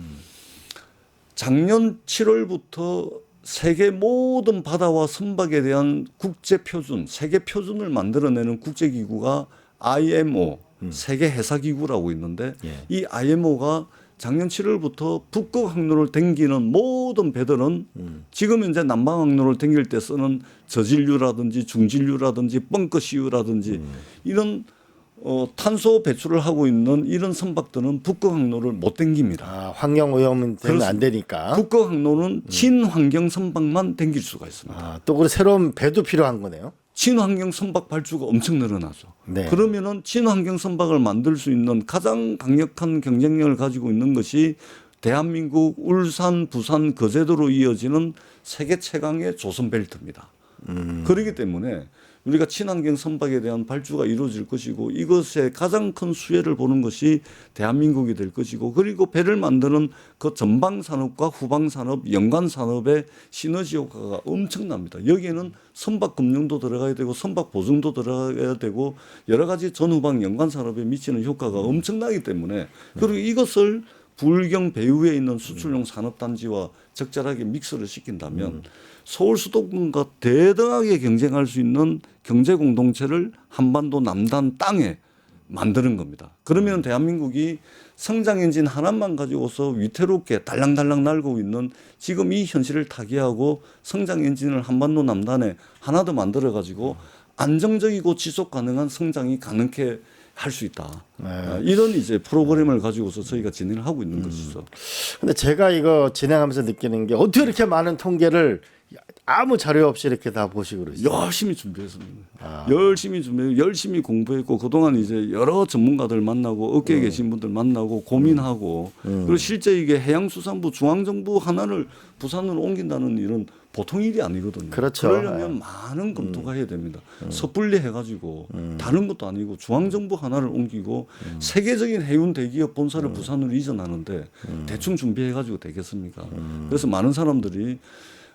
작년 7월부터 세계 모든 바다와 선박에 대한 국제 표준, 세계 표준을 만들어내는 국제기구가 IMO, 세계 해사기구라고 있는데 이 IMO가 작년 7월부터 북극 항로를 댕기는 모든 배들은 지금 이제 남방 항로를 댕길 때 쓰는 저진류라든지 중진류라든지 벙커시유라든지 이런 탄소 배출을 하고 있는 이런 선박들은 북극 항로를 못 댕깁니다. 환경 오염 때문에 안 되니까. 북극 항로는 친환경 선박만 댕길 수가 있습니다. 또 그리고 새로운 배도 필요한 거네요. 친환경 선박 발주가 엄청 늘어나죠. 네. 그러면은 친환경 선박을 만들 수 있는 가장 강력한 경쟁력을 가지고 있는 것이 대한민국 울산, 부산, 거제도로 이어지는 세계 최강의 조선벨트입니다. 그렇기 때문에 우리가 친환경 선박에 대한 발주가 이루어질 것이고 이것에 가장 큰 수혜를 보는 것이 대한민국이 될 것이고 그리고 배를 만드는 그 전방 산업과 후방 산업, 연관 산업의 시너지 효과가 엄청납니다. 여기에는 선박 금융도 들어가야 되고 선박 보증도 들어가야 되고 여러 가지 전후방 연관 산업에 미치는 효과가 엄청나기 때문에 그리고 이것을 불경 배후에 있는 수출용 산업단지와 적절하게 믹스를 시킨다면 서울 수도권과 대등하게 경쟁할 수 있는 경제 공동체를 한반도 남단 땅에 만드는 겁니다. 그러면 대한민국이 성장 엔진 하나만 가지고서 위태롭게 달랑달랑 날고 있는 지금 이 현실을 타개하고 성장 엔진을 한반도 남단에 하나 더 만들어 가지고 안정적이고 지속 가능한 성장이 가능케 할 수 있다. 이런 이제 프로그램을 가지고서 저희가 진행을 하고 있는 것이죠. 근데 제가 이거 진행하면서 느끼는 게 어떻게 이렇게 많은 통계를 아무 자료 없이 이렇게 다 보시고 그러죠. 열심히 준비했습니다. 열심히 준비, 열심히 공부했고 그동안 이제 여러 전문가들 만나고 업계에 계신 분들 만나고 고민하고 그리고 실제 이게 해양수산부 중앙정부 하나를 부산으로 옮긴다는 일은 보통 일이 아니거든요. 그렇죠. 그러려면 많은 검토가 해야 됩니다. 섣불리 해가지고 다른 것도 아니고 중앙정부 하나를 옮기고 세계적인 해운 대기업 본사를 부산으로 이전하는데 대충 준비해가지고 되겠습니까? 그래서 많은 사람들이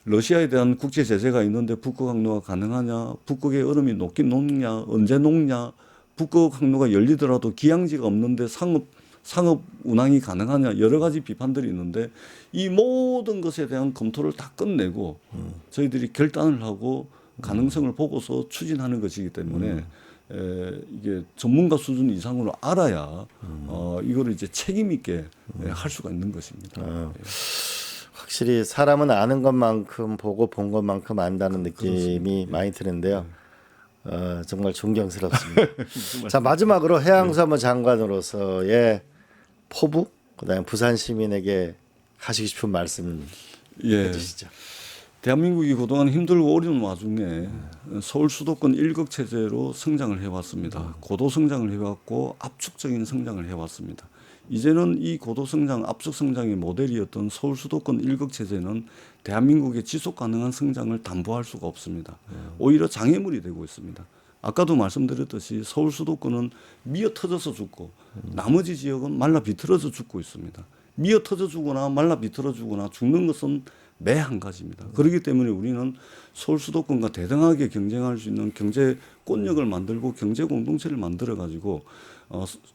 러시아에 대한 국제 제재가 있는데 북극 항로가 가능하냐? 북극의 얼음이 녹긴 녹냐? 언제 녹냐? 북극 항로가 열리더라도 기항지가 없는데 상업 운항이 가능하냐? 여러 가지 비판들이 있는데 이 모든 것에 대한 검토를 다 끝내고 저희들이 결단을 하고 가능성을 보고서 추진하는 것이기 때문에 이게 전문가 수준 이상으로 알아야 이거를 이제 책임 있게 할 수가 있는 것입니다. 확실히 사람은 아는 것만큼 보고 본 것만큼 안다는 느낌이 많이 드는데요. 정말 존경스럽습니다. 자, 마지막으로 해양수산부 장관으로서의 포부, 그다음에 부산 시민에게 하시고 싶은 말씀 해주시죠. 대한민국이 그동안 힘들고 어려운 와중에 서울 수도권 일극 체제로 성장을 해왔습니다. 고도 성장을 해왔고 압축적인 성장을 해왔습니다. 이제는 이 고도 성장, 압축 성장의 모델이었던 서울 수도권 일극 체제는 대한민국의 지속 가능한 성장을 담보할 수가 없습니다. 오히려 장애물이 되고 있습니다. 아까도 말씀드렸듯이 서울 수도권은 미어 터져서 죽고 나머지 지역은 말라 비틀어져 죽고 있습니다. 미어 터져 죽거나 말라 비틀어 죽거나 죽는 것은 매 한 가지입니다. 그렇기 때문에 우리는 서울 수도권과 대등하게 경쟁할 수 있는 경제 꽃역을 만들고 경제 공동체를 만들어 가지고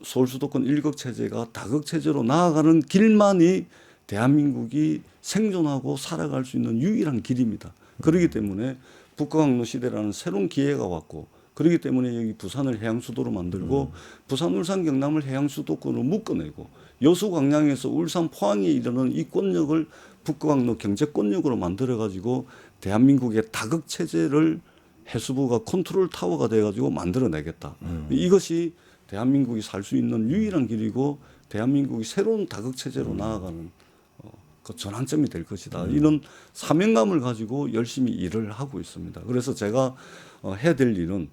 서울 수도권 일극 체제가 다극 체제로 나아가는 길만이 대한민국이 생존하고 살아갈 수 있는 유일한 길입니다. 그렇기 때문에 북극항로 시대라는 새로운 기회가 왔고, 그렇기 때문에 여기 부산을 해양 수도로 만들고 부산, 울산, 경남을 해양 수도권으로 묶어내고 여수, 광양에서 울산, 포항에 이르는 이 꽃역을 북극항로 경제 꽃역으로 만들어 가지고 대한민국의 다극 체제를 해수부가 컨트롤 타워가 돼 가지고 만들어내겠다. 이것이 대한민국이 살 수 있는 유일한 길이고 대한민국이 새로운 다극 체제로 나아가는 그 전환점이 될 것이다. 이런 사명감을 가지고 열심히 일을 하고 있습니다. 그래서 제가 해야 될 일은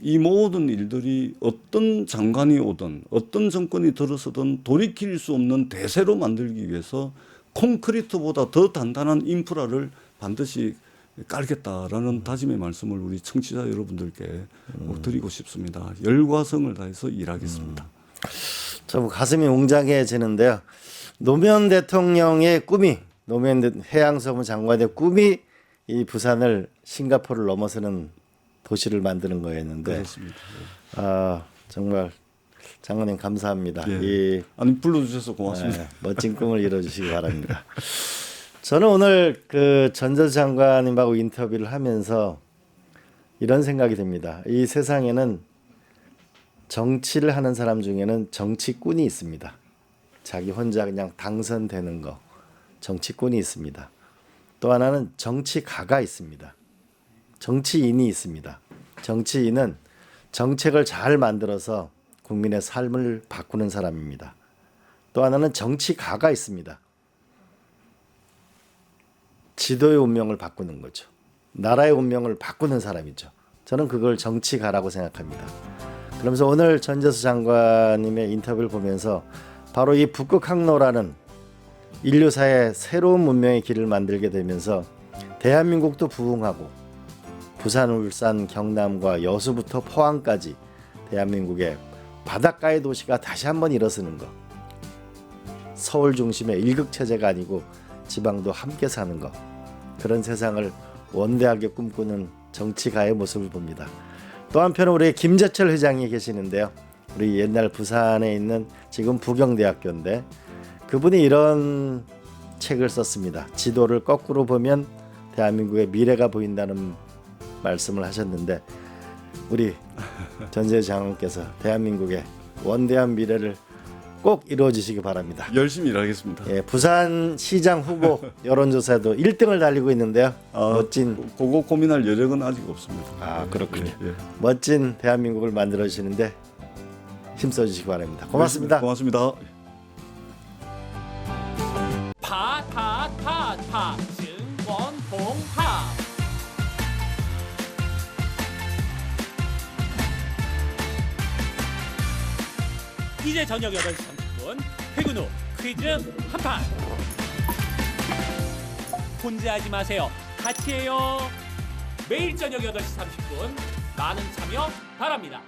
이 모든 일들이 어떤 장관이 오든 어떤 정권이 들어서든 돌이킬 수 없는 대세로 만들기 위해서 콘크리트보다 더 단단한 인프라를 반드시 깔겠다라는 다짐의 말씀을 우리 청취자 여러분들께 꼭 드리고 싶습니다. 열과 성을 다해서 일하겠습니다. 좀 가슴이 웅장해지는데요. 노무현 대통령의 꿈이, 노무현 해양수산부 장관의 꿈이 이 부산을 싱가포르를 넘어서는 도시를 만드는 거였는데, 그렇습니다. 정말 장관님 감사합니다. 예. 아니 불러주셔서 고맙습니다. 멋진 꿈을 이뤄주시기 바랍니다. 저는 오늘 그 전재수 장관님하고 인터뷰를 하면서 이런 생각이 듭니다. 이 세상에는 정치를 하는 사람 중에는 정치꾼이 있습니다. 자기 혼자 그냥 당선되는 거, 정치꾼이 있습니다. 또 하나는 정치가가 있습니다. 정치인이 있습니다. 정치인은 정책을 잘 만들어서 국민의 삶을 바꾸는 사람입니다. 또 하나는 정치가가 있습니다. 지도의 운명을 바꾸는 거죠. 나라의 운명을 바꾸는 사람이죠. 저는 그걸 정치가라고 생각합니다. 그러면서 오늘 전재수 장관님의 인터뷰를 보면서 바로 이 북극항로라는 인류사의 새로운 문명의 길을 만들게 되면서 대한민국도 부흥하고 부산, 울산, 경남과 여수부터 포항까지 대한민국의 바닷가의 도시가 다시 한번 일어서는 것. 서울 중심의 일극체제가 아니고 지방도 함께 사는 것. 그런 세상을 원대하게 꿈꾸는 정치가의 모습을 봅니다. 또 한편 우리 김재철 회장이 계시는데요. 우리 옛날 부산에 있는 지금 부경대학교인데 그분이 이런 책을 썼습니다. 지도를 거꾸로 보면 대한민국의 미래가 보인다는 말씀을 하셨는데 우리 전재수 장관께서 대한민국의 원대한 미래를 꼭 이루어지시기 바랍니다. 열심히 일하겠습니다. 예, 부산 시장 후보 여론조사도 1등을 달리고 있는데요. 멋진 그거 고민할 여력은 아직 없습니다. 그렇군요. 예. 멋진 대한민국을 만들어 주시는데 힘써 주시기 바랍니다. 고맙습니다. 고맙습니다. 증권홍합 이제 저녁 8시 30분 퇴근 후 퀴즈 한판 혼자 하지 마세요. 같이 해요. 매일 저녁 8시 30분 많은 참여 바랍니다.